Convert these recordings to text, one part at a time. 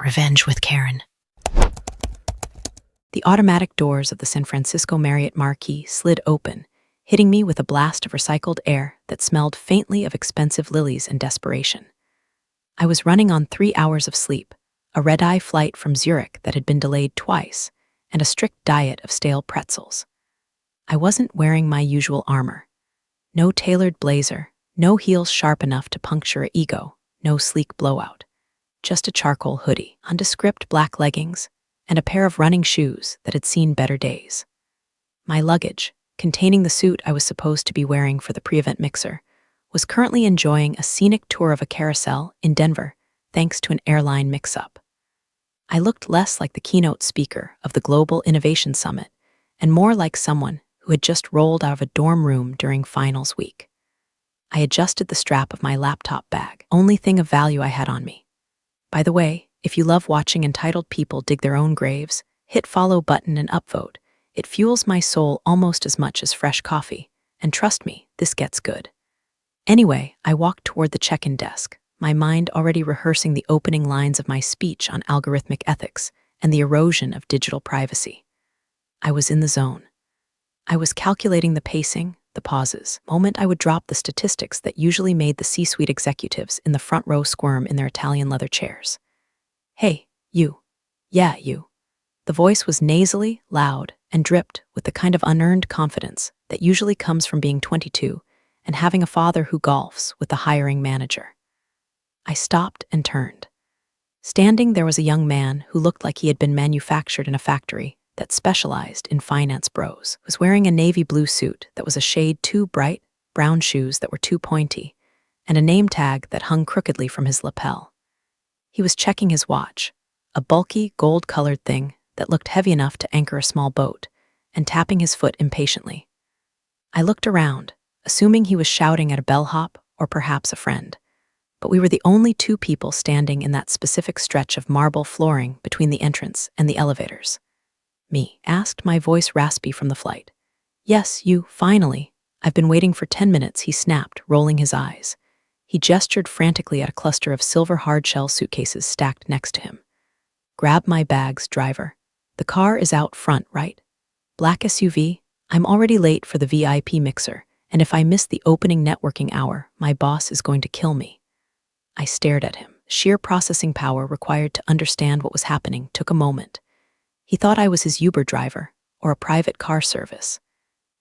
Revenge with Karen. The automatic doors of the San Francisco Marriott Marquis slid open, hitting me with a blast of recycled air that smelled faintly of expensive lilies and desperation. I was running on 3 hours of sleep, a red-eye flight from Zurich that had been delayed twice, and a strict diet of stale pretzels. I wasn't wearing my usual armor. No tailored blazer, no heels sharp enough to puncture an ego, no sleek blowout. Just a charcoal hoodie, nondescript black leggings, and a pair of running shoes that had seen better days. My luggage, containing the suit I was supposed to be wearing for the pre-event mixer, was currently enjoying a scenic tour of a carousel in Denver thanks to an airline mix-up. I looked less like the keynote speaker of the Global Innovation Summit and more like someone who had just rolled out of a dorm room during finals week. I adjusted the strap of my laptop bag, only thing of value I had on me. By the way, if you love watching entitled people dig their own graves, hit follow button and upvote. It fuels my soul almost as much as fresh coffee, and trust me, this gets good. Anyway, I walked toward the check-in desk, my mind already rehearsing the opening lines of my speech on algorithmic ethics and the erosion of digital privacy. I was in the zone. I was calculating the pacing, the pauses, moment I would drop the statistics that usually made the C-suite executives in the front row squirm in their Italian leather chairs. Hey, you. Yeah, you. The voice was nasally, loud, and dripped with the kind of unearned confidence that usually comes from being 22 and having a father who golfs with the hiring manager. I stopped and turned. Standing there was a young man who looked like he had been manufactured in a factory that specialized in finance bros, was wearing a navy blue suit that was a shade too bright, brown shoes that were too pointy, and a name tag that hung crookedly from his lapel. He was checking his watch, a bulky, gold-colored thing that looked heavy enough to anchor a small boat, and tapping his foot impatiently. I looked around, assuming he was shouting at a bellhop or perhaps a friend, but we were the only two people standing in that specific stretch of marble flooring between the entrance and the elevators. Me, asked, my voice raspy from the flight. Yes, you, finally. I've been waiting for 10 minutes, he snapped, rolling his eyes. He gestured frantically at a cluster of silver hard-shell suitcases stacked next to him. Grab my bags, driver. The car is out front, right? Black SUV? I'm already late for the VIP mixer, and if I miss the opening networking hour, my boss is going to kill me. I stared at him. Sheer processing power required to understand what was happening took a moment. He thought I was his Uber driver, or a private car service.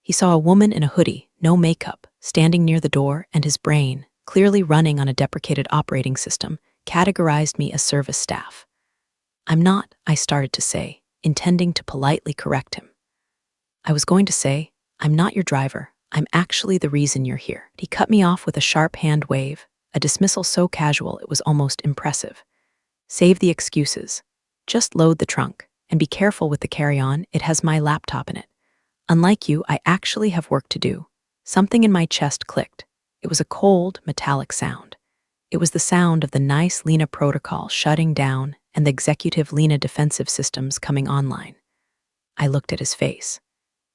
He saw a woman in a hoodie, no makeup, standing near the door, and his brain, clearly running on a deprecated operating system, categorized me as service staff. I'm not, I started to say, intending to politely correct him. I was going to say, I'm not your driver, I'm actually the reason you're here. He cut me off with a sharp hand wave, a dismissal so casual it was almost impressive. Save the excuses. Just load the trunk. And be careful with the carry-on, it has my laptop in it. Unlike you, I actually have work to do. Something in my chest clicked. It was a cold, metallic sound. It was the sound of the nice Lena protocol shutting down and the executive Lena defensive systems coming online. I looked at his face.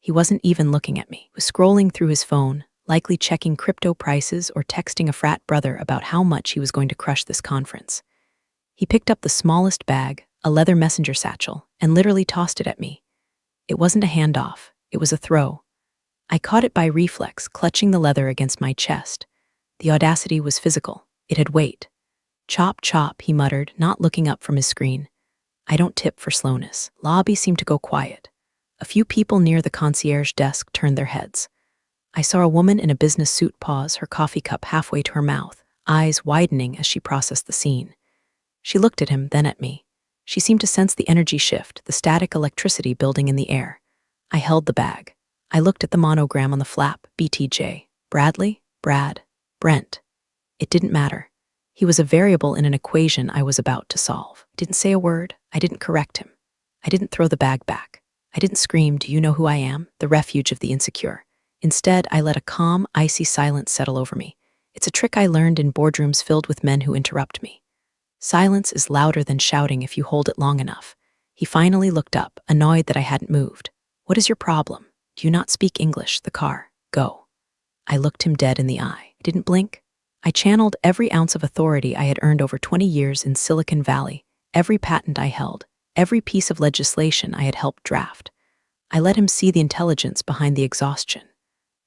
He wasn't even looking at me. He was scrolling through his phone, likely checking crypto prices or texting a frat brother about how much he was going to crush this conference. He picked up the smallest bag, a leather messenger satchel, and literally tossed it at me. It wasn't a handoff, it was a throw. I caught it by reflex, clutching the leather against my chest. The audacity was physical. It had weight. Chop, chop, he muttered, not looking up from his screen. I don't tip for slowness. Lobby seemed to go quiet. A few people near the concierge desk turned their heads. I saw a woman in a business suit pause, her coffee cup halfway to her mouth, eyes widening as she processed the scene. She looked at him, then at me. She seemed to sense the energy shift, the static electricity building in the air. I held the bag. I looked at the monogram on the flap, BTJ. Bradley, Brad, Brent. It didn't matter. He was a variable in an equation I was about to solve. I didn't say a word. I didn't correct him. I didn't throw the bag back. I didn't scream, "Do you know who I am?" The refuge of the insecure. Instead, I let a calm, icy silence settle over me. It's a trick I learned in boardrooms filled with men who interrupt me. Silence is louder than shouting if you hold it long enough. He finally looked up, annoyed that I hadn't moved. What is your problem? Do you not speak English? The car. Go. I looked him dead in the eye. I didn't blink. I channeled every ounce of authority I had earned over 20 years in Silicon Valley every patent I held, every piece of legislation I had helped draft. I let him see the intelligence behind the exhaustion.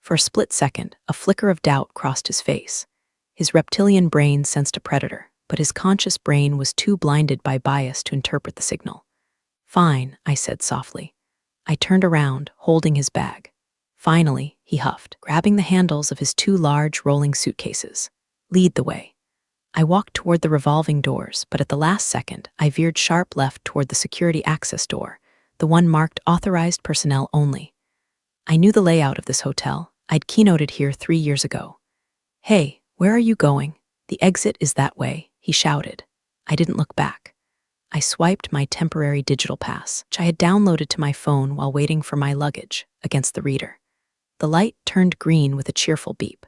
For a split second, a flicker of doubt crossed his face. His reptilian brain sensed a predator, but his conscious brain was too blinded by bias to interpret the signal. "Fine," I said softly. I turned around, holding his bag. "Finally," he huffed, grabbing the handles of his two large rolling suitcases. "Lead the way." I walked toward the revolving doors, but at the last second, I veered sharp left toward the security access door, the one marked authorized personnel only. I knew the layout of this hotel. I'd keynoted here 3 years ago. "Hey, where are you going? The exit is that way," he shouted. I didn't look back. I swiped my temporary digital pass, which I had downloaded to my phone while waiting for my luggage, against the reader. The light turned green with a cheerful beep.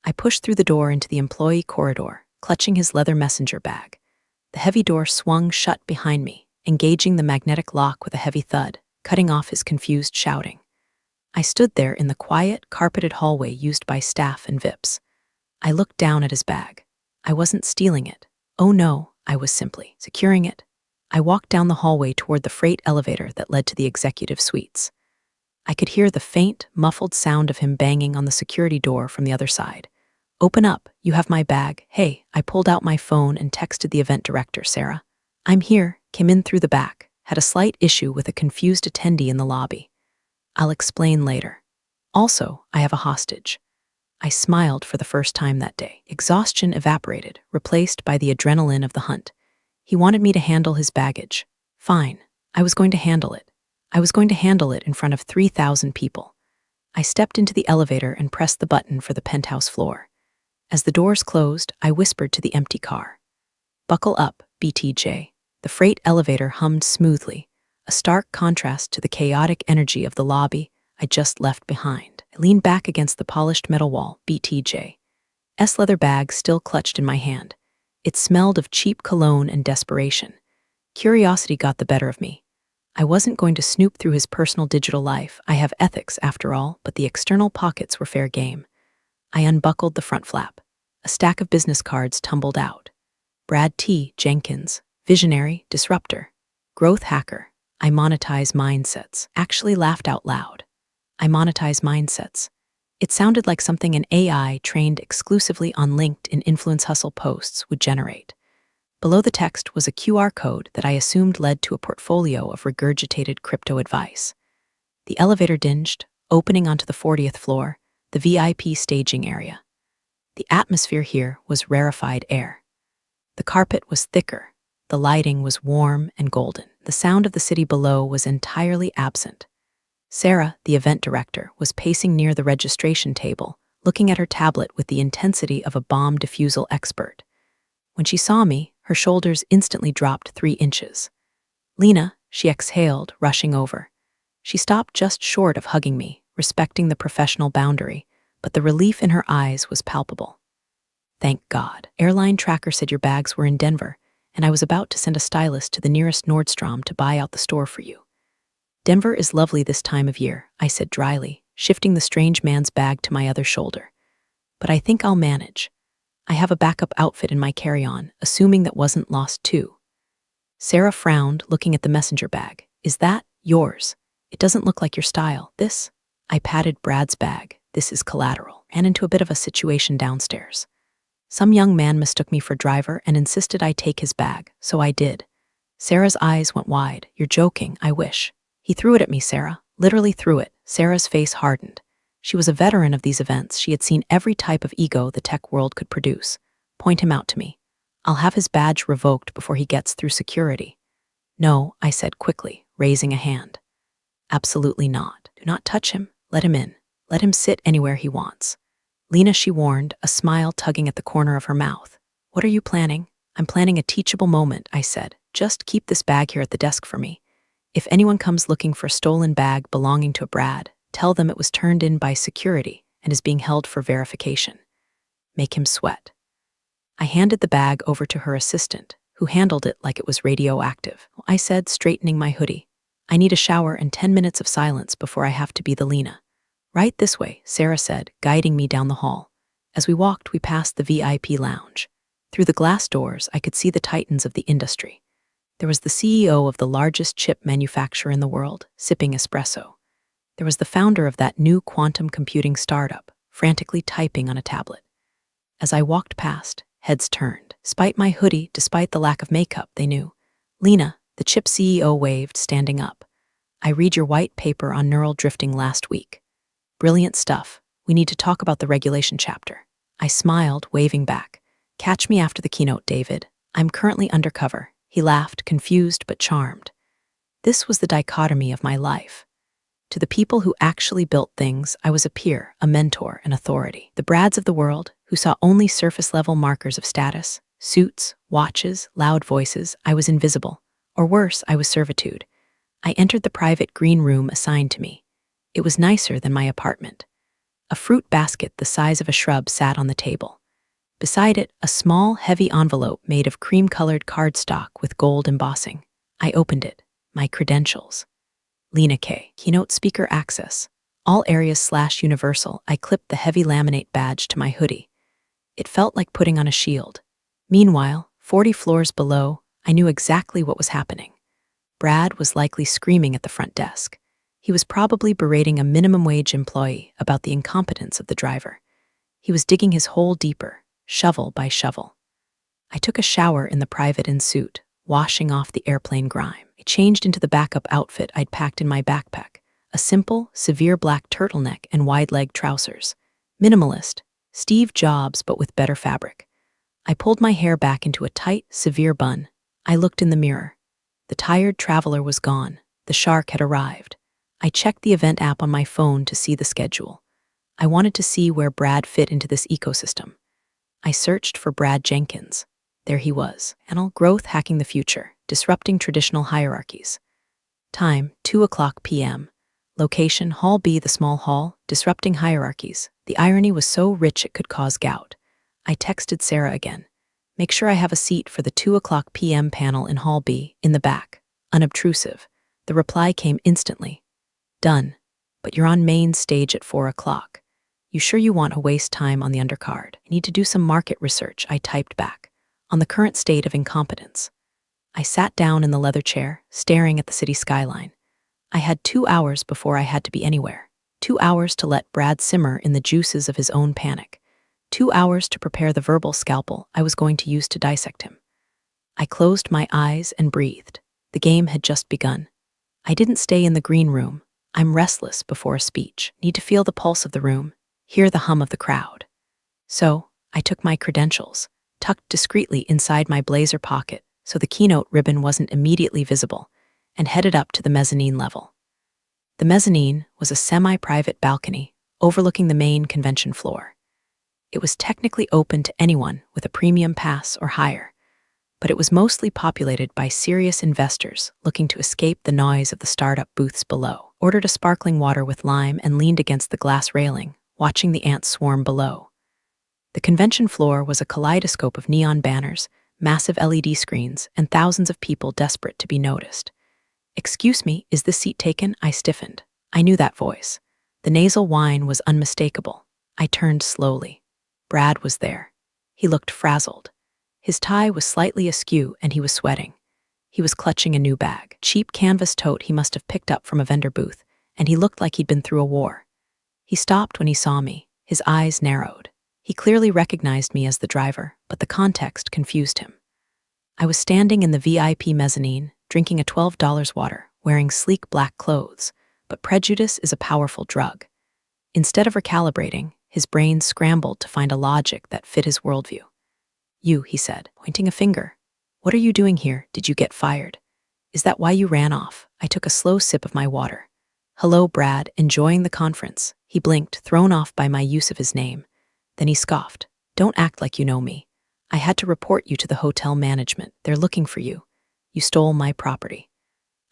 I pushed through the door into the employee corridor, clutching his leather messenger bag. The heavy door swung shut behind me, engaging the magnetic lock with a heavy thud, cutting off his confused shouting. I stood there in the quiet, carpeted hallway used by staff and VIPs. I looked down at his bag. I wasn't stealing it. Oh no, I was simply securing it. I walked down the hallway toward the freight elevator that led to the executive suites. I could hear the faint, muffled sound of him banging on the security door from the other side. "Open up, you have my bag." "Hey," I pulled out my phone and texted the event director, Sarah. "I'm here," came in through the back, had a slight issue with a confused attendee in the lobby. "I'll explain later. Also, I have a hostage." I smiled for the first time that day. Exhaustion evaporated, replaced by the adrenaline of the hunt. He wanted me to handle his baggage. Fine. I was going to handle it. I was going to handle it in front of 3,000 people. I stepped into the elevator and pressed the button for the penthouse floor. As the doors closed, I whispered to the empty car. "Buckle up, BTJ." The freight elevator hummed smoothly, a stark contrast to the chaotic energy of the lobby I just left behind. I leaned back against the polished metal wall, BTJ. leather bag still clutched in my hand. It smelled of cheap cologne and desperation. Curiosity got the better of me. I wasn't going to snoop through his personal digital life. I have ethics, after all, but the external pockets were fair game. I unbuckled the front flap. A stack of business cards tumbled out. Brad T. Jenkins, visionary, disruptor, growth hacker. I monetize mindsets. Actually laughed out loud. I monetize mindsets. It sounded like something an AI trained exclusively on LinkedIn influence hustle posts would generate. Below the text was a QR code that I assumed led to a portfolio of regurgitated crypto advice. The elevator dinged, opening onto the 40th floor, the VIP staging area. The atmosphere here was rarefied air. The carpet was thicker. The lighting was warm and golden. The sound of the city below was entirely absent. Sarah, the event director, was pacing near the registration table, looking at her tablet with the intensity of a bomb defusal expert. When she saw me, her shoulders instantly dropped 3 inches. "Lena," she exhaled, rushing over. She stopped just short of hugging me, respecting the professional boundary, but the relief in her eyes was palpable. "Thank God. Airline tracker said your bags were in Denver, and I was about to send a stylist to the nearest Nordstrom to buy out the store for you." "Denver is lovely this time of year," I said dryly, shifting the strange man's bag to my other shoulder. "But I think I'll manage. I have a backup outfit in my carry-on, assuming that wasn't lost too." Sarah frowned, looking at the messenger bag. "Is that yours? It doesn't look like your style." "This?" I patted Brad's bag. "This is collateral." Ran into a bit of a situation downstairs. Some young man mistook me for driver and insisted I take his bag, so I did. Sarah's eyes went wide. "You're joking, I wish." "He threw it at me, Sarah. Literally threw it." Sarah's face hardened. She was a veteran of these events. She had seen every type of ego the tech world could produce. "Point him out to me. I'll have his badge revoked before he gets through security." "No," I said quickly, raising a hand. "Absolutely not. Do not touch him. Let him in. Let him sit anywhere he wants." "Lena," she warned, a smile tugging at the corner of her mouth. "What are you planning?" "I'm planning a teachable moment," I said. "Just keep this bag here at the desk for me. If anyone comes looking for a stolen bag belonging to a Brad, tell them it was turned in by security and is being held for verification. Make him sweat." I handed the bag over to her assistant, who handled it like it was radioactive. I said, straightening my hoodie, "I need a shower and 10 minutes of silence before I have to be the Lena." "Right this way," Sarah said, guiding me down the hall. As we walked, we passed the VIP lounge. Through the glass doors, I could see the titans of the industry. There was the CEO of the largest chip manufacturer in the world, sipping espresso. There was the founder of that new quantum computing startup, frantically typing on a tablet. As I walked past, heads turned. Despite my hoodie, despite the lack of makeup, they knew. "Lena," the chip CEO waved, standing up. "I read your white paper on neural drifting last week. Brilliant stuff. We need to talk about the regulation chapter." I smiled, waving back. "Catch me after the keynote, David. I'm currently undercover." He laughed, confused but charmed. This was the dichotomy of my life. To the people who actually built things, I was a peer, a mentor, an authority. The Brads of the world, who saw only surface-level markers of status, suits, watches, loud voices, I was invisible. Or worse, I was servitude. I entered the private green room assigned to me. It was nicer than my apartment. A fruit basket the size of a shrub sat on the table. Beside it, a small, heavy envelope made of cream-colored cardstock with gold embossing. I opened it. My credentials. Lena K. Keynote speaker access. All areas/universal. I clipped the heavy laminate badge to my hoodie. It felt like putting on a shield. Meanwhile, 40 floors below, I knew exactly what was happening. Brad was likely screaming at the front desk. He was probably berating a minimum wage employee about the incompetence of the driver. He was digging his hole deeper, shovel by shovel. I took a shower in the private in suit, washing off the airplane grime. I changed into the backup outfit I'd packed in my backpack, a simple, severe black turtleneck and wide-leg trousers. Minimalist, Steve Jobs but with better fabric. I pulled my hair back into a tight, severe bun. I looked in the mirror. The tired traveler was gone. The shark had arrived. I checked the event app on my phone to see the schedule. I wanted to see where Brad fit into this ecosystem. I searched for Brad Jenkins. There he was. Panel: Growth Hacking the Future, Disrupting Traditional Hierarchies. Time: 2:00 p.m. Location: Hall B, the small hall, Disrupting Hierarchies. The irony was so rich it could cause gout. I texted Sarah again. "Make sure I have a seat for the 2:00 p.m. panel in Hall B, in the back." Unobtrusive. The reply came instantly. "Done. But you're on main stage at 4:00. You sure you want to waste time on the undercard? I need to do some market research," I typed back, "on the current state of incompetence." I sat down in the leather chair, staring at the city skyline. I had 2 hours before I had to be anywhere. 2 hours to let Brad simmer in the juices of his own panic. 2 hours to prepare the verbal scalpel I was going to use to dissect him. I closed my eyes and breathed. The game had just begun. I didn't stay in the green room. I'm restless before a speech. Need to feel the pulse of the room, hear the hum of the crowd. So, I took my credentials, tucked discreetly inside my blazer pocket so the keynote ribbon wasn't immediately visible, and headed up to the mezzanine level. The mezzanine was a semi-private balcony overlooking the main convention floor. It was technically open to anyone with a premium pass or higher, but it was mostly populated by serious investors looking to escape the noise of the startup booths below. Ordered a sparkling water with lime and leaned against the glass railing, watching the ants swarm below. The convention floor was a kaleidoscope of neon banners, massive LED screens, and thousands of people desperate to be noticed. "Excuse me, is this seat taken?" I stiffened. I knew that voice. The nasal whine was unmistakable. I turned slowly. Brad was there. He looked frazzled. His tie was slightly askew and he was sweating. He was clutching a new bag, cheap canvas tote he must have picked up from a vendor booth, and he looked like he'd been through a war. He stopped when he saw me. His eyes narrowed. He clearly recognized me as the driver, but the context confused him. I was standing in the VIP mezzanine, drinking a $12 water, wearing sleek black clothes, but prejudice is a powerful drug. Instead of recalibrating, his brain scrambled to find a logic that fit his worldview. "You," he said, pointing a finger. "What are you doing here? Did you get fired? Is that why you ran off?" I took a slow sip of my water. "Hello, Brad, enjoying the conference." He blinked, thrown off by my use of his name. Then he scoffed. "Don't act like you know me. I had to report you to the hotel management. They're looking for you. You stole my property."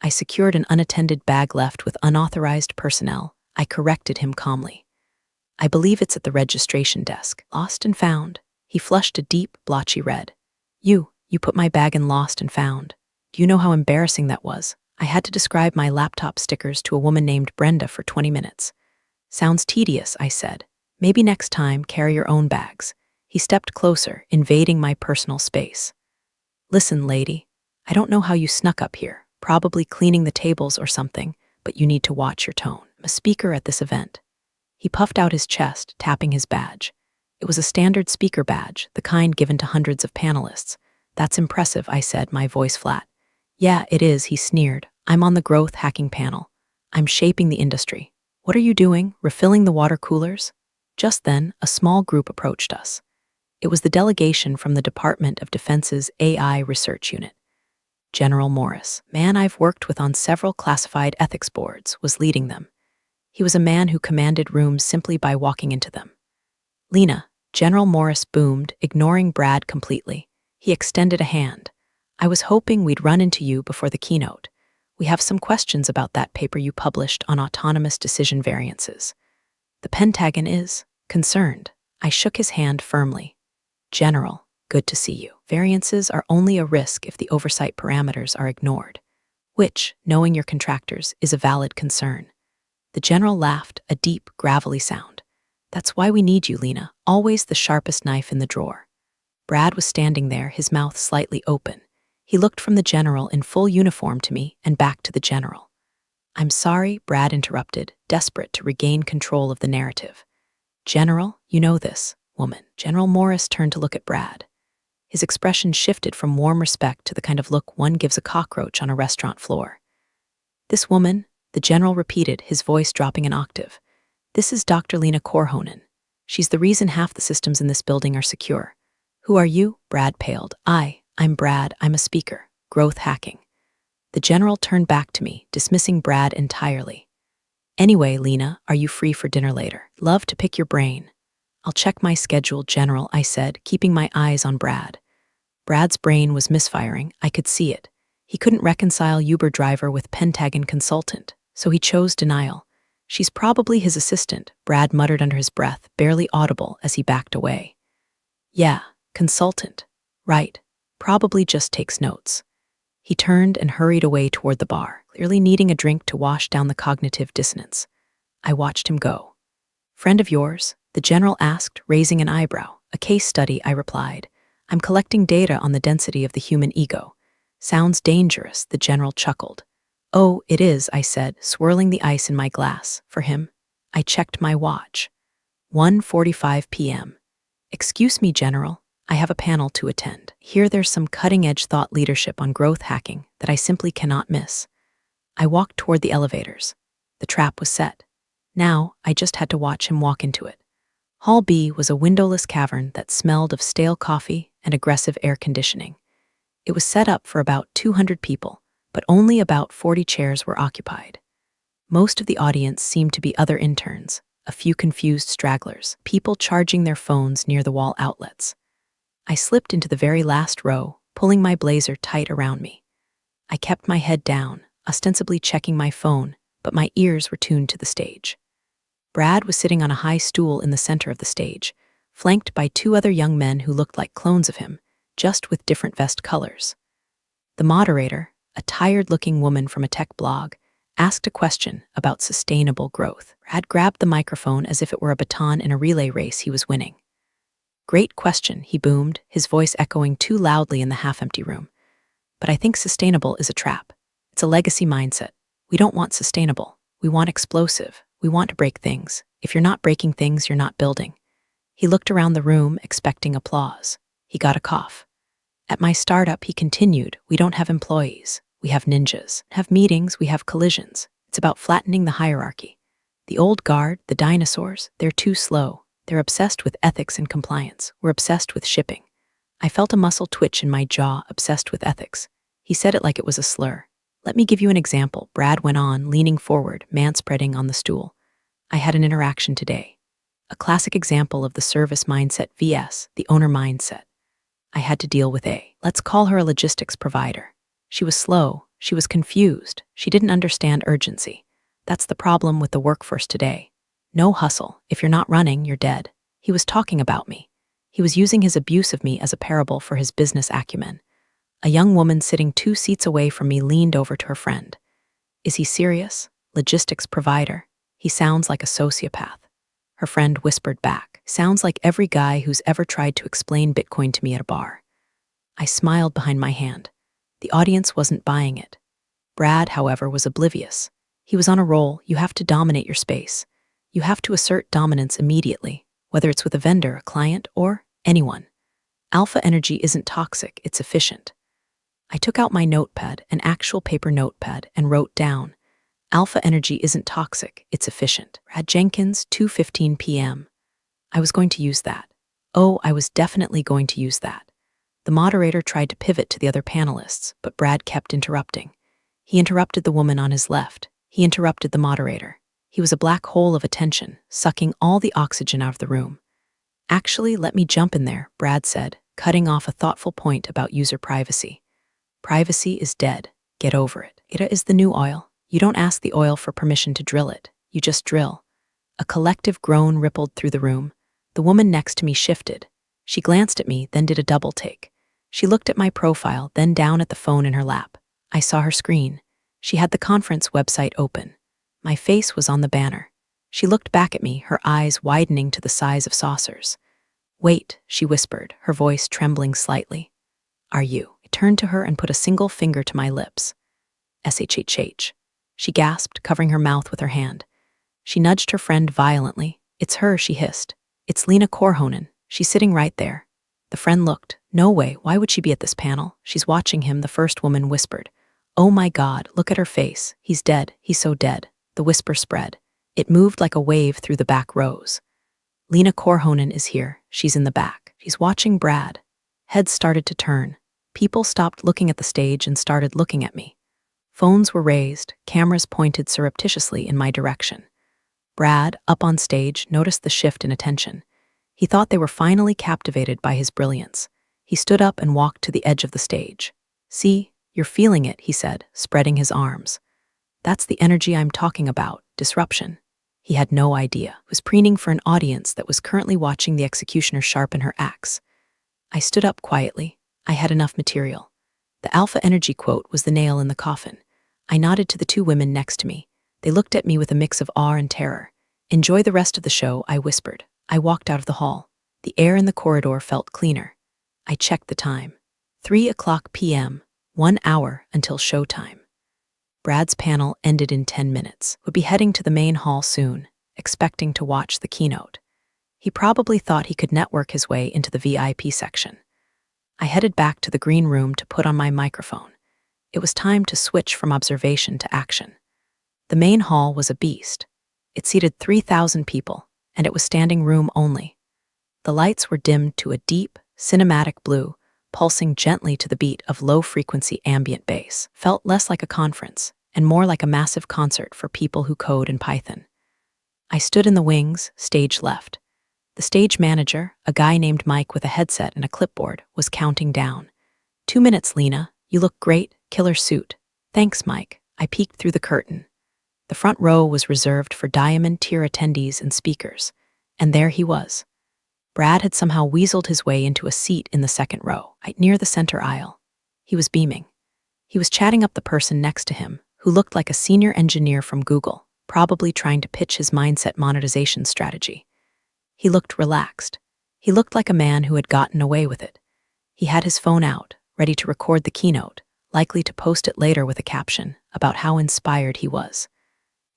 I secured an unattended bag left with unauthorized personnel. I corrected him calmly. "I believe it's at the registration desk." "Lost and found." He flushed a deep, blotchy red. You put my bag in lost and found. Do you know how embarrassing that was? I had to describe my laptop stickers to a woman named Brenda for 20 minutes. "Sounds tedious," I said. "Maybe next time, carry your own bags." He stepped closer, invading my personal space. "Listen, lady, I don't know how you snuck up here, probably cleaning the tables or something, but you need to watch your tone. I'm a speaker at this event. He puffed out his chest, tapping his badge. It was a standard speaker badge, the kind given to hundreds of panelists. That's impressive, I said, my voice flat. Yeah, it is, he sneered. I'm on the growth hacking panel. I'm shaping the industry. What are you doing, refilling the water coolers? Just then, a small group approached us. It was the delegation from the Department of Defense's AI Research Unit. General Morris, man I've worked with on several classified ethics boards, was leading them. He was a man who commanded rooms simply by walking into them. Lena, General Morris boomed, ignoring Brad completely. He extended a hand. I was hoping we'd run into you before the keynote. We have some questions about that paper you published on autonomous decision variances. The Pentagon is concerned. I shook his hand firmly. General, good to see you. Variances are only a risk if the oversight parameters are ignored, which, knowing your contractors, is a valid concern. The general laughed, a deep, gravelly sound. That's why we need you, Lena, always the sharpest knife in the drawer. Brad was standing there, his mouth slightly open. He looked from the general in full uniform to me and back to the general. I'm sorry, Brad interrupted, desperate to regain control of the narrative. General, you know this, woman. General Morris turned to look at Brad. His expression shifted from warm respect to the kind of look one gives a cockroach on a restaurant floor. This woman, the general repeated, his voice dropping an octave. This is Dr. Lena Korhonen. She's the reason half the systems in this building are secure. Who are you? Brad paled. I'm Brad. I'm a speaker. Growth hacking. The general turned back to me, dismissing Brad entirely. Anyway, Lena, are you free for dinner later? Love to pick your brain. I'll check my schedule, General, I said, keeping my eyes on Brad. Brad's brain was misfiring. I could see it. He couldn't reconcile Uber driver with Pentagon consultant, so he chose denial. She's probably his assistant, Brad muttered under his breath, barely audible as he backed away. Yeah, consultant. Right. Probably just takes notes. He turned and hurried away toward the bar, clearly needing a drink to wash down the cognitive dissonance. I watched him go. Friend of yours? The general asked, raising an eyebrow. A case study, I replied. I'm collecting data on the density of the human ego. Sounds dangerous, the general chuckled. Oh, it is, I said, swirling the ice in my glass. For him? I checked my watch. 1:45 p.m. Excuse me, General. I have a panel to attend. Here there's some cutting-edge thought leadership on growth hacking that I simply cannot miss. I walked toward the elevators. The trap was set. Now, I just had to watch him walk into it. Hall B was a windowless cavern that smelled of stale coffee and aggressive air conditioning. It was set up for about 200 people, but only about 40 chairs were occupied. Most of the audience seemed to be other interns, a few confused stragglers, people charging their phones near the wall outlets. I slipped into the very last row, pulling my blazer tight around me. I kept my head down, ostensibly checking my phone, but my ears were tuned to the stage. Brad was sitting on a high stool in the center of the stage, flanked by two other young men who looked like clones of him, just with different vest colors. The moderator, a tired-looking woman from a tech blog, asked a question about sustainable growth. Brad grabbed the microphone as if it were a baton in a relay race he was winning. Great question, he boomed, his voice echoing too loudly in the half-empty room. But I think sustainable is a trap. It's a legacy mindset. We don't want sustainable. We want explosive. We want to break things. If you're not breaking things, you're not building. He looked around the room, expecting applause. He got a cough. At my startup, he continued, we don't have employees. We have ninjas. Have meetings, we have collisions. It's about flattening the hierarchy. The old guard, the dinosaurs, they're too slow. They're obsessed with ethics and compliance. We're obsessed with shipping. I felt a muscle twitch in my jaw, obsessed with ethics. He said it like it was a slur. Let me give you an example, Brad went on, leaning forward, manspreading on the stool. I had an interaction today. A classic example of the service mindset vs. the owner mindset. I had to deal with let's call her a logistics provider. She was slow, she was confused, she didn't understand urgency. That's the problem with the workforce today. No hustle. If you're not running, you're dead. He was talking about me. He was using his abuse of me as a parable for his business acumen. A young woman sitting 2 seats away from me leaned over to her friend. Is he serious? Logistics provider. He sounds like a sociopath. Her friend whispered back. Sounds like every guy who's ever tried to explain Bitcoin to me at a bar. I smiled behind my hand. The audience wasn't buying it. Brad, however, was oblivious. He was on a roll. You have to dominate your space. You have to assert dominance immediately, whether it's with a vendor, a client, or anyone. Alpha energy isn't toxic, it's efficient. I took out my notepad, an actual paper notepad, and wrote down, Alpha energy isn't toxic, it's efficient. Brad Jenkins, 2:15 p.m. I was going to use that. Oh, I was definitely going to use that. The moderator tried to pivot to the other panelists, but Brad kept interrupting. He interrupted the woman on his left. He interrupted the moderator. He was a black hole of attention, sucking all the oxygen out of the room. Actually, let me jump in there, Brad said, cutting off a thoughtful point about user privacy. Privacy is dead. Get over it. It is the new oil. You don't ask the oil for permission to drill it. You just drill. A collective groan rippled through the room. The woman next to me shifted. She glanced at me, then did a double take. She looked at my profile, then down at the phone in her lap. I saw her screen. She had the conference website open. My face was on the banner. She looked back at me, her eyes widening to the size of saucers. Wait, she whispered, her voice trembling slightly. Are you? I turned to her and put a single finger to my lips. SHHH. She gasped, covering her mouth with her hand. She nudged her friend violently. It's her, she hissed. It's Lena Korhonen. She's sitting right there. The friend looked. No way, why would she be at this panel? She's watching him, the first woman whispered. Oh my God, look at her face. He's dead. He's so dead. The whisper spread. It moved like a wave through the back rows. Lena Korhonen is here. She's in the back. She's watching Brad. Heads started to turn. People stopped looking at the stage and started looking at me. Phones were raised, cameras pointed surreptitiously in my direction. Brad, up on stage, noticed the shift in attention. He thought they were finally captivated by his brilliance. He stood up and walked to the edge of the stage. See, you're feeling it, he said, spreading his arms. That's the energy I'm talking about, disruption. He had no idea. He was preening for an audience that was currently watching the executioner sharpen her axe. I stood up quietly. I had enough material. The alpha energy quote was the nail in the coffin. I nodded to the two women next to me. They looked at me with a mix of awe and terror. Enjoy the rest of the show, I whispered. I walked out of the hall. The air in the corridor felt cleaner. I checked the time. 3:00 p.m., 1 hour until showtime. Brad's panel ended in 10 minutes. Would be heading to the main hall soon, expecting to watch the keynote. He probably thought he could network his way into the VIP section. I headed back to the green room to put on my microphone. It was time to switch from observation to action. The main hall was a beast. It seated 3,000 people, and it was standing room only. The lights were dimmed to a deep, cinematic blue, pulsing gently to the beat of low-frequency ambient bass. Felt less like a conference, and more like a massive concert for people who code in Python. I stood in the wings, stage left. The stage manager, a guy named Mike with a headset and a clipboard, was counting down. 2 minutes, Lena. You look great. Killer suit. Thanks, Mike. I peeked through the curtain. The front row was reserved for diamond tier attendees and speakers, and there he was. Brad had somehow weaseled his way into a seat in the second row, right near the center aisle. He was beaming. He was chatting up the person next to him, who looked like a senior engineer from Google, probably trying to pitch his mindset monetization strategy. He looked relaxed. He looked like a man who had gotten away with it. He had his phone out, ready to record the keynote, likely to post it later with a caption about how inspired he was.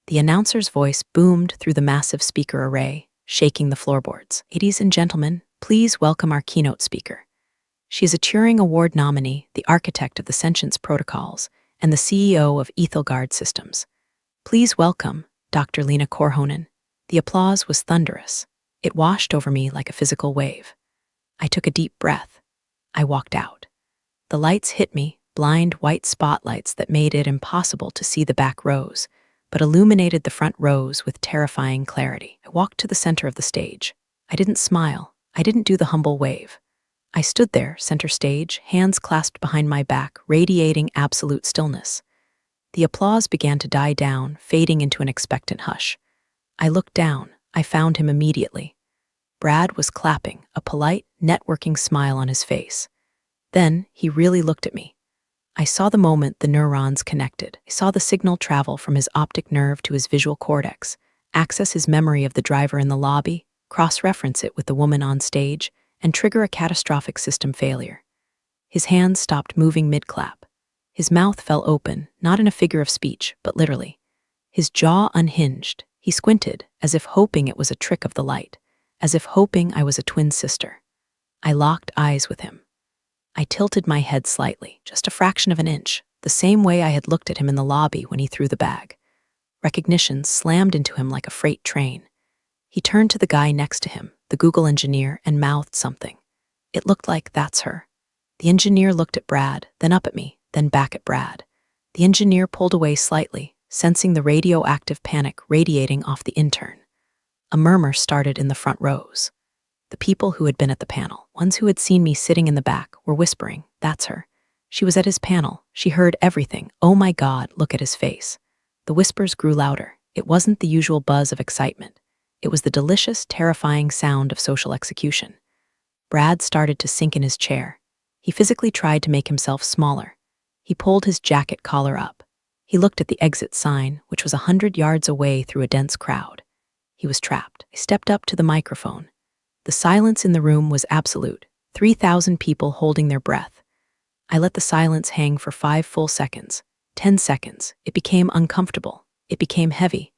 The announcer's voice boomed through the massive speaker array, shaking the floorboards. Ladies and gentlemen, please welcome our keynote speaker. She is a Turing Award nominee, the architect of the sentience protocols, and the CEO of Ethelgard Systems. Please welcome Dr. Lena Korhonen. The applause was thunderous. It washed over me like a physical wave. I took a deep breath. I walked out. The lights hit me, blind white spotlights that made it impossible to see the back rows, but illuminated the front rows with terrifying clarity. I walked to the center of the stage. I didn't smile. I didn't do the humble wave. I stood there, center stage, hands clasped behind my back, radiating absolute stillness. The applause began to die down, fading into an expectant hush. I looked down. I found him immediately. Brad was clapping, a polite, networking smile on his face. Then he really looked at me. I saw the moment the neurons connected. I saw the signal travel from his optic nerve to his visual cortex, access his memory of the driver in the lobby, cross-reference it with the woman on stage, and trigger a catastrophic system failure. His hands stopped moving mid-clap. His mouth fell open, not in a figure of speech, but literally. His jaw unhinged. He squinted, as if hoping it was a trick of the light, as if hoping I was a twin sister. I locked eyes with him. I tilted my head slightly, just a fraction of an inch, the same way I had looked at him in the lobby when he threw the bag. Recognition slammed into him like a freight train. He turned to the guy next to him, the Google engineer, and mouthed something. It looked like, "That's her." The engineer looked at Brad, then up at me, then back at Brad. The engineer pulled away slightly, sensing the radioactive panic radiating off the intern. A murmur started in the front rows. The people who had been at the panel, ones who had seen me sitting in the back, were whispering, "That's her." She was at his panel. She heard everything. "Oh my God, look at his face." The whispers grew louder. It wasn't the usual buzz of excitement. It was the delicious, terrifying sound of social execution. Brad started to sink in his chair. He physically tried to make himself smaller. He pulled his jacket collar up. He looked at the exit sign, which was 100 yards away through a dense crowd. He was trapped. I stepped up to the microphone. The silence in the room was absolute. 3,000 people holding their breath. I let the silence hang for 5 full seconds. 10 seconds. It became uncomfortable. It became heavy.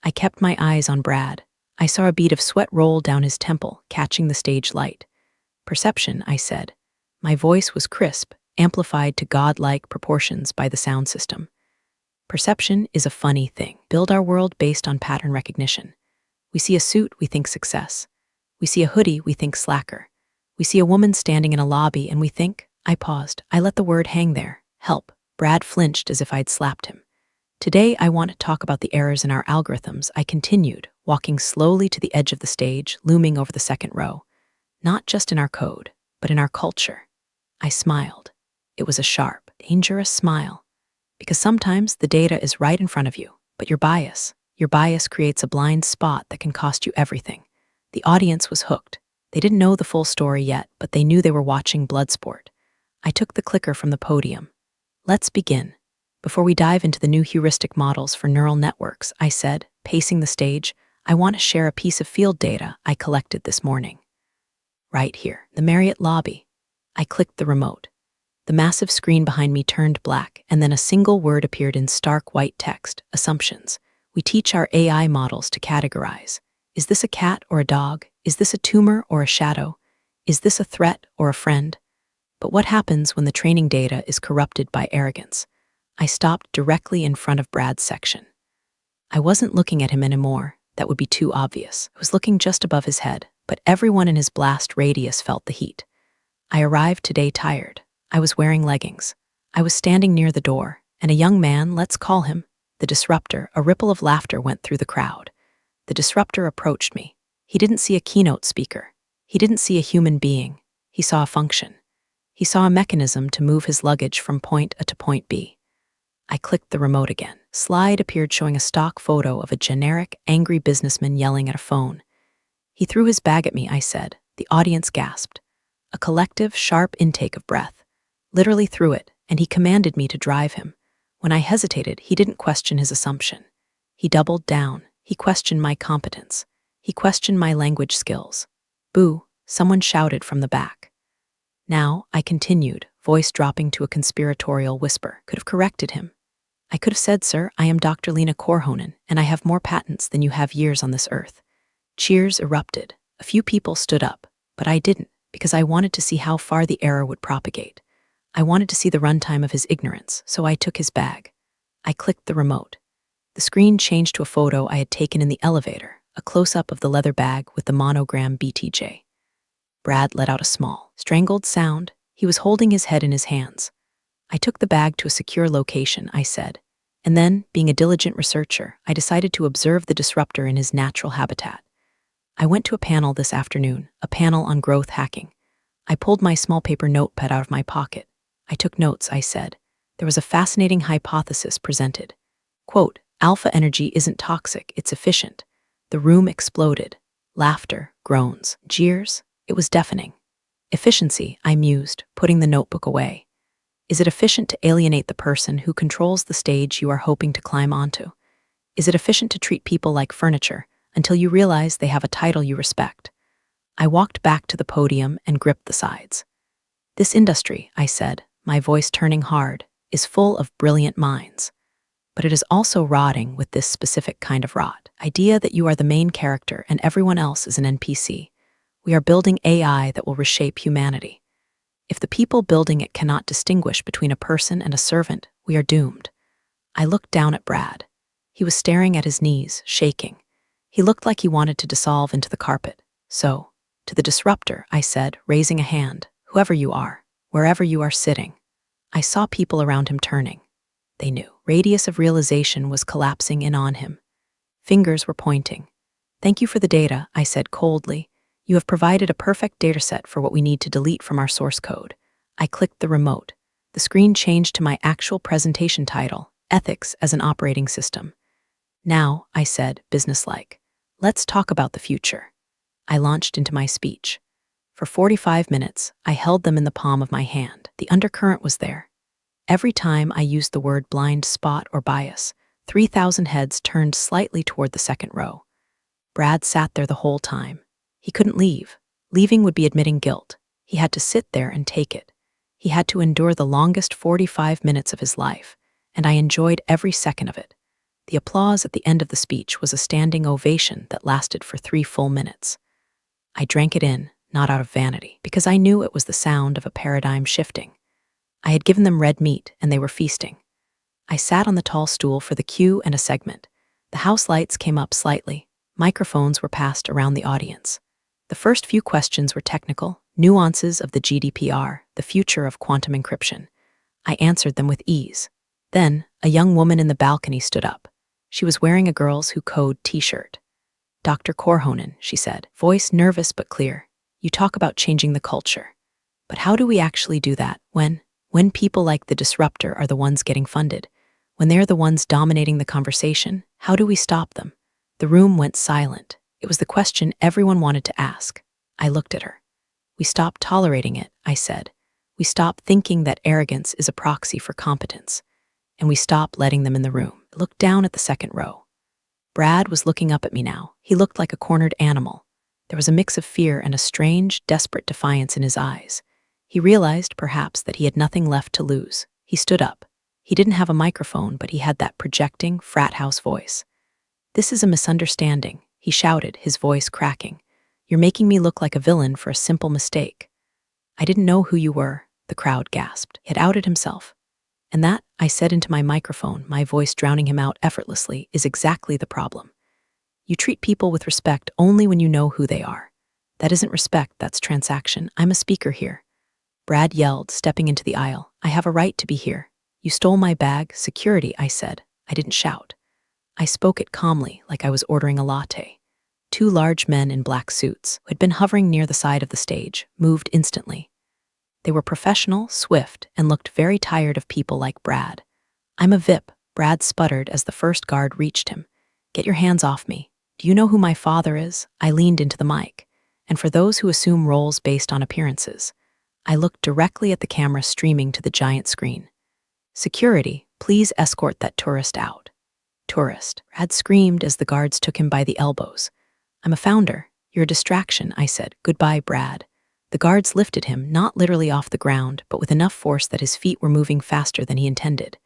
I kept my eyes on Brad. I saw a bead of sweat roll down his temple, catching the stage light. "Perception," I said. My voice was crisp, amplified to godlike proportions by the sound system. "Perception is a funny thing. Build our world based on pattern recognition. We see a suit, we think success. We see a hoodie, we think slacker. We see a woman standing in a lobby, and we think—" I paused. I let the word hang there. "Help." Brad flinched as if I'd slapped him. "Today, I want to talk about the errors in our algorithms," I continued, walking slowly to the edge of the stage, looming over the second row. "Not just in our code, but in our culture." I smiled. It was a sharp, dangerous smile. Because sometimes the data is right in front of you, but your bias creates a blind spot that can cost you everything. The audience was hooked. They didn't know the full story yet, but they knew they were watching Bloodsport. I took the clicker from the podium. "Let's begin. Before we dive into the new heuristic models for neural networks," I said, pacing the stage, "I want to share a piece of field data I collected this morning." Right here, the Marriott lobby. I clicked the remote. The massive screen behind me turned black, and then a single word appeared in stark white text: assumptions. We teach our AI models to categorize. Is this a cat or a dog? Is this a tumor or a shadow? Is this a threat or a friend? But what happens when the training data is corrupted by arrogance? I stopped directly in front of Brad's section. I wasn't looking at him anymore. That would be too obvious. I was looking just above his head, but everyone in his blast radius felt the heat. I arrived today tired. I was wearing leggings. I was standing near the door, and a young man, let's call him the disruptor. A ripple of laughter went through the crowd. The disruptor approached me. He didn't see a keynote speaker. He didn't see a human being. He saw a function. He saw a mechanism to move his luggage from point A to point B. I clicked the remote again. Slide appeared showing a stock photo of a generic, angry businessman yelling at a phone. "He threw his bag at me," I said. The audience gasped. A collective, sharp intake of breath. Literally threw it, and he commanded me to drive him. When I hesitated, he didn't question his assumption. He doubled down. He questioned my competence. He questioned my language skills. "Boo," someone shouted from the back. "Now," I continued, voice dropping to a conspiratorial whisper, could have corrected him. I could have said, "Sir, I am Dr. Lena Korhonen, and I have more patents than you have years on this earth." Cheers erupted. A few people stood up, but I didn't, because I wanted to see how far the error would propagate. I wanted to see the runtime of his ignorance, so I took his bag. I clicked the remote. The screen changed to a photo I had taken in the elevator, a close-up of the leather bag with the monogram BTJ. Brad let out a small, strangled sound. He was holding his head in his hands. "I took the bag to a secure location," I said. And then, being a diligent researcher, I decided to observe the disruptor in his natural habitat. I went to a panel this afternoon, a panel on growth hacking. I pulled my small paper notepad out of my pocket. I took notes, I said. There was a fascinating hypothesis presented. Quote, "Alpha energy isn't toxic, it's efficient." The room exploded. Laughter, groans, jeers. It was deafening. "Efficiency," I mused, putting the notebook away. Is it efficient to alienate the person who controls the stage you are hoping to climb onto? Is it efficient to treat people like furniture until you realize they have a title you respect? I walked back to the podium and gripped the sides. "This industry," I said, my voice turning hard, is full of brilliant minds. But it is also rotting with this specific kind of rot. Idea that you are the main character and everyone else is an NPC. We are building AI that will reshape humanity. If the people building it cannot distinguish between a person and a servant, we are doomed. I looked down at Brad. He was staring at his knees, shaking. He looked like he wanted to dissolve into the carpet. So, to the disruptor, I said, raising a hand, whoever you are, wherever you are sitting. I saw people around him turning. They knew. Radius of realization was collapsing in on him. Fingers were pointing. Thank you for the data, I said coldly. You have provided a perfect dataset for what we need to delete from our source code. I clicked the remote. The screen changed to my actual presentation title, Ethics as an Operating System. Now, I said, businesslike, let's talk about the future. I launched into my speech. For 45 minutes, I held them in the palm of my hand. The undercurrent was there. Every time I used the word blind spot or bias, 3,000 heads turned slightly toward the second row. Brad sat there the whole time. He couldn't leave. Leaving would be admitting guilt. He had to sit there and take it. He had to endure the longest 45 minutes of his life, and I enjoyed every second of it. The applause at the end of the speech was a standing ovation that lasted for 3 full minutes. I drank it in, not out of vanity, because I knew it was the sound of a paradigm shifting. I had given them red meat, and they were feasting. I sat on the tall stool for the cue and a segment. The house lights came up slightly. Microphones were passed around the audience. The first few questions were technical, nuances of the GDPR, the future of quantum encryption. I answered them with ease. Then, a young woman in the balcony stood up. She was wearing a Girls Who Code t-shirt. Dr. Korhonen, she said, voice nervous but clear. You talk about changing the culture. But how do we actually do that when people like the disruptor are the ones getting funded? When they're the ones dominating the conversation, how do we stop them? The room went silent. It was the question everyone wanted to ask. I looked at her. We stop tolerating it, I said. We stop thinking that arrogance is a proxy for competence. And we stop letting them in the room. I looked down at the second row. Brad was looking up at me now. He looked like a cornered animal. There was a mix of fear and a strange, desperate defiance in his eyes. He realized, perhaps, that he had nothing left to lose. He stood up. He didn't have a microphone, but he had that projecting, frat house voice. This is a misunderstanding, he shouted, his voice cracking. You're making me look like a villain for a simple mistake. I didn't know who you were, the crowd gasped. He had outed himself. And that, I said into my microphone, my voice drowning him out effortlessly, is exactly the problem. You treat people with respect only when you know who they are. That isn't respect, that's transaction. I'm a speaker here. Brad yelled, stepping into the aisle. I have a right to be here. You stole my bag, security, I said. I didn't shout. I spoke it calmly, like I was ordering a latte. 2 large men in black suits, who had been hovering near the side of the stage, moved instantly. They were professional, swift, and looked very tired of people like Brad. I'm a VIP, Brad sputtered as the first guard reached him. Get your hands off me. Do you know who my father is? I leaned into the mic. And for those who assume roles based on appearances, I looked directly at the camera streaming to the giant screen. Security, please escort that tourist out. Tourist, Brad screamed as the guards took him by the elbows. I'm a founder. You're a distraction, I said. Goodbye, Brad. The guards lifted him, not literally off the ground, but with enough force that his feet were moving faster than he intended.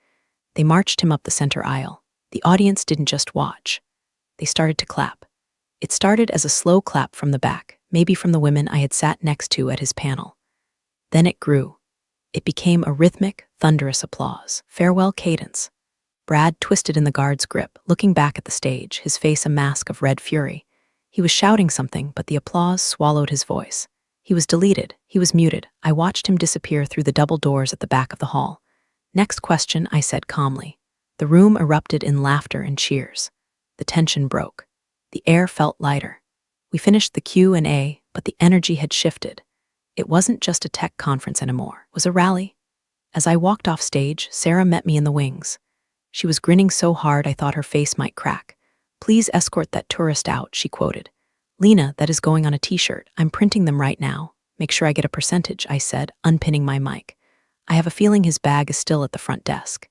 They marched him up the center aisle. The audience didn't just watch. They started to clap. It started as a slow clap from the back, maybe from the women I had sat next to at his panel. Then it grew. It became a rhythmic, thunderous applause. Farewell cadence. Brad twisted in the guard's grip, looking back at the stage, his face a mask of red fury. He was shouting something, but the applause swallowed his voice. He was deleted. He was muted. I watched him disappear through the double doors at the back of the hall. Next question, I said calmly. The room erupted in laughter and cheers. The tension broke. The air felt lighter. We finished the Q&A, but the energy had shifted. It wasn't just a tech conference anymore. It was a rally. As I walked off stage, Sarah met me in the wings. She was grinning so hard I thought her face might crack. Please escort that tourist out, she quoted. Lena, that is going on a t-shirt. I'm printing them right now. Make sure I get a percentage, I said, unpinning my mic. I have a feeling his bag is still at the front desk.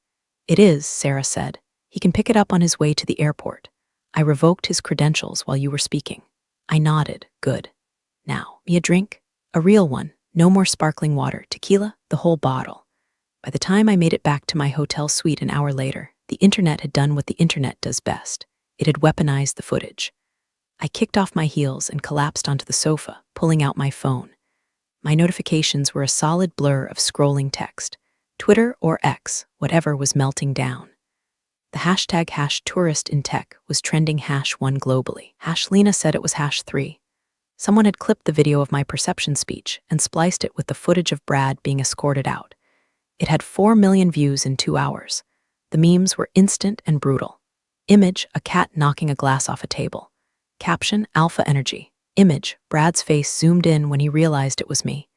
It is, Sarah said. He can pick it up on his way to the airport. I revoked his credentials while you were speaking. I nodded. Good. Now, me a drink? A real one. No more sparkling water. Tequila? The whole bottle. By the time I made it back to my hotel suite an hour later, the internet had done what the internet does best. It had weaponized the footage. I kicked off my heels and collapsed onto the sofa, pulling out my phone. My notifications were a solid blur of scrolling text. Twitter or X, whatever was melting down. The hashtag #tourist_in_tech was trending #1 globally. #Lena said it was #3. Someone had clipped the video of my perception speech and spliced it with the footage of Brad being escorted out. It had 4 million views in 2 hours. The memes were instant and brutal. Image, a cat knocking a glass off a table. Caption, alpha energy. Image, Brad's face zoomed in when he realized it was me.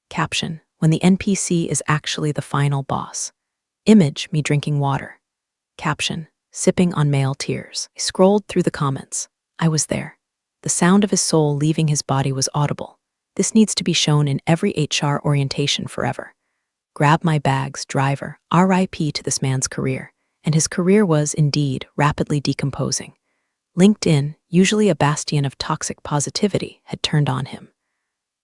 Caption, when the NPC is actually the final boss. Image, me drinking water. Caption, sipping on male tears. I scrolled through the comments. I was there. The sound of his soul leaving his body was audible. This needs to be shown in every HR orientation forever. Grab my bags, driver, RIP to this man's career. And his career was, indeed, rapidly decomposing. LinkedIn, usually a bastion of toxic positivity, had turned on him.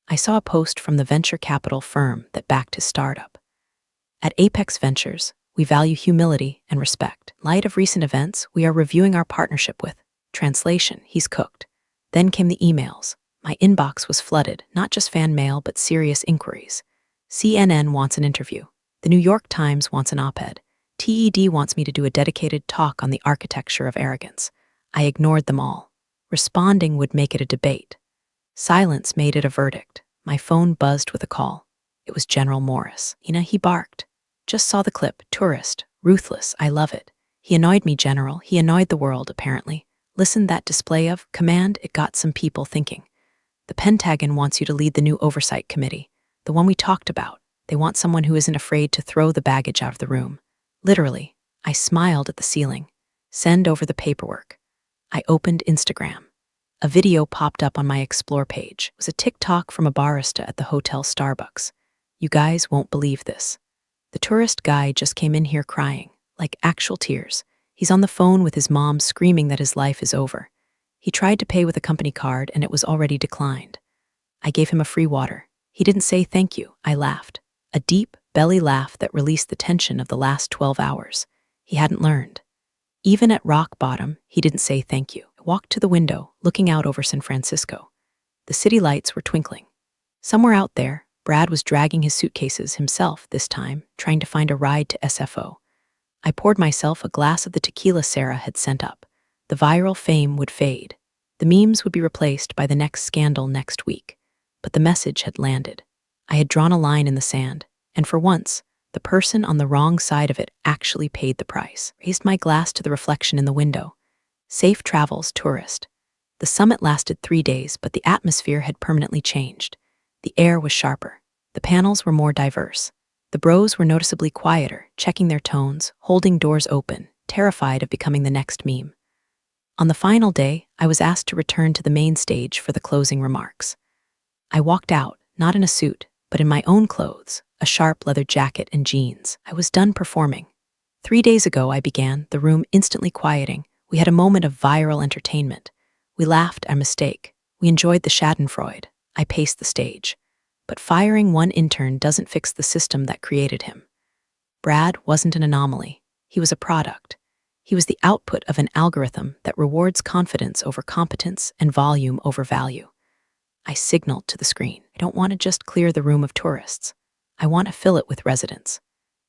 I saw a post from the venture capital firm that backed his startup. At Apex Ventures, we value humility and respect. In light of recent events, we are reviewing our partnership with. Translation, he's cooked. Then came the emails. My inbox was flooded, not just fan mail, but serious inquiries. CNN wants an interview. The New York Times wants an op-ed. TED wants me to do a dedicated talk on the architecture of arrogance. I ignored them all. Responding would make it a debate. Silence made it a verdict. My phone buzzed with a call. It was General Morris. He barked. Just saw the clip. Tourist. Ruthless. I love it. He annoyed me, General. He annoyed the world, apparently. Listen, that display of command, it got some people thinking. The Pentagon wants you to lead the new oversight committee. The one we talked about. They want someone who isn't afraid to throw the baggage out of the room. Literally, I smiled at the ceiling. Send over the paperwork. I opened Instagram. A video popped up on my Explore page. It was a TikTok from a barista at the hotel Starbucks. You guys won't believe this. The tourist guy just came in here crying, like actual tears. He's on the phone with his mom screaming that his life is over. He tried to pay with a company card and it was already declined. I gave him a free water. He didn't say thank you. I laughed. A deep, belly laugh that released the tension of the last 12 hours. He hadn't learned. Even at rock bottom, he didn't say thank you. I walked to the window, looking out over San Francisco. The city lights were twinkling. Somewhere out there, Brad was dragging his suitcases himself this time, trying to find a ride to SFO. I poured myself a glass of the tequila Sarah had sent up. The viral fame would fade. The memes would be replaced by the next scandal next week. But the message had landed. I had drawn a line in the sand, and for once, the person on the wrong side of it actually paid the price. Raised my glass to the reflection in the window. Safe travels, tourist. The summit lasted 3 days, but the atmosphere had permanently changed. The air was sharper. The panels were more diverse. The bros were noticeably quieter, checking their tones, holding doors open, terrified of becoming the next meme. On the final day, I was asked to return to the main stage for the closing remarks. I walked out, not in a suit, but in my own clothes, a sharp leather jacket and jeans. I was done performing. 3 days ago, I began, the room instantly quieting. We had a moment of viral entertainment. We laughed at our mistake. We enjoyed the schadenfreude. I paced the stage. But firing one intern doesn't fix the system that created him. Brad wasn't an anomaly. He was a product. He was the output of an algorithm that rewards confidence over competence and volume over value. I signaled to the screen. I don't want to just clear the room of tourists. I want to fill it with residents.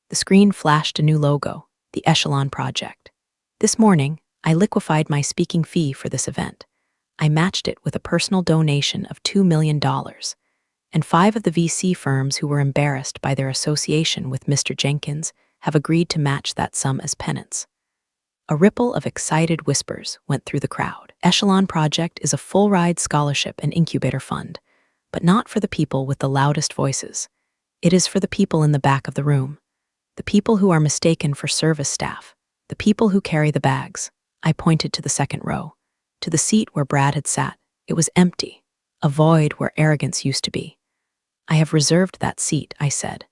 The screen flashed a new logo, the Echelon Project. This morning, I liquefied my speaking fee for this event. I matched it with a personal donation of $2 million. And 5 of the VC firms who were embarrassed by their association with Mr. Jenkins have agreed to match that sum as penance. A ripple of excited whispers went through the crowd. Echelon Project is a full-ride scholarship and incubator fund, but not for the people with the loudest voices. It is for the people in the back of the room, the people who are mistaken for service staff, the people who carry the bags. I pointed to the second row, to the seat where Brad had sat. It was empty, a void where arrogance used to be. I have reserved that seat, I said.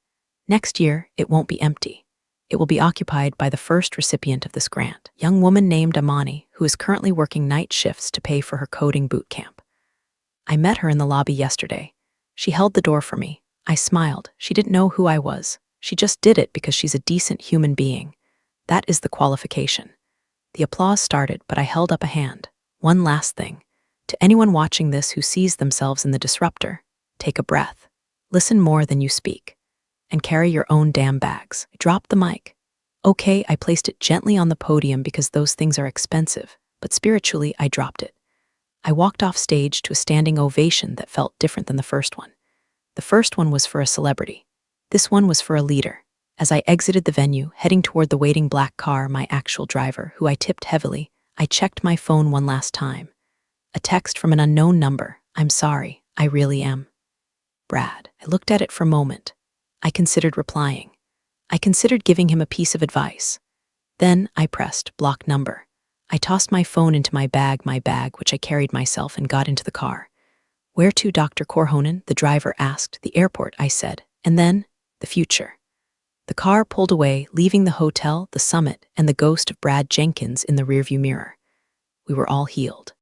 Next year, it won't be empty. It will be occupied by the first recipient of this grant, a young woman named Amani, who is currently working night shifts to pay for her coding boot camp. I met her in the lobby yesterday. She held the door for me. I smiled. She didn't know who I was. She just did it because she's a decent human being. That is the qualification. The applause started, but I held up a hand. One last thing. To anyone watching this who sees themselves in the disruptor, take a breath. Listen more than you speak. And carry your own damn bags. I dropped the mic. Okay, I placed it gently on the podium because those things are expensive, but spiritually, I dropped it. I walked off stage to a standing ovation that felt different than the first one. The first one was for a celebrity. This one was for a leader. As I exited the venue, heading toward the waiting black car, my actual driver, who I tipped heavily, I checked my phone one last time. A text from an unknown number. I'm sorry, I really am. Brad. I looked at it for a moment. I considered replying. I considered giving him a piece of advice. Then I pressed block number. I tossed my phone into my bag which I carried myself, and got into the car. Where to, Dr. Korhonen? The driver asked. The airport, I said. And then, the future. The car pulled away, leaving the hotel, the summit, and the ghost of Brad Jenkins in the rearview mirror. We were all healed.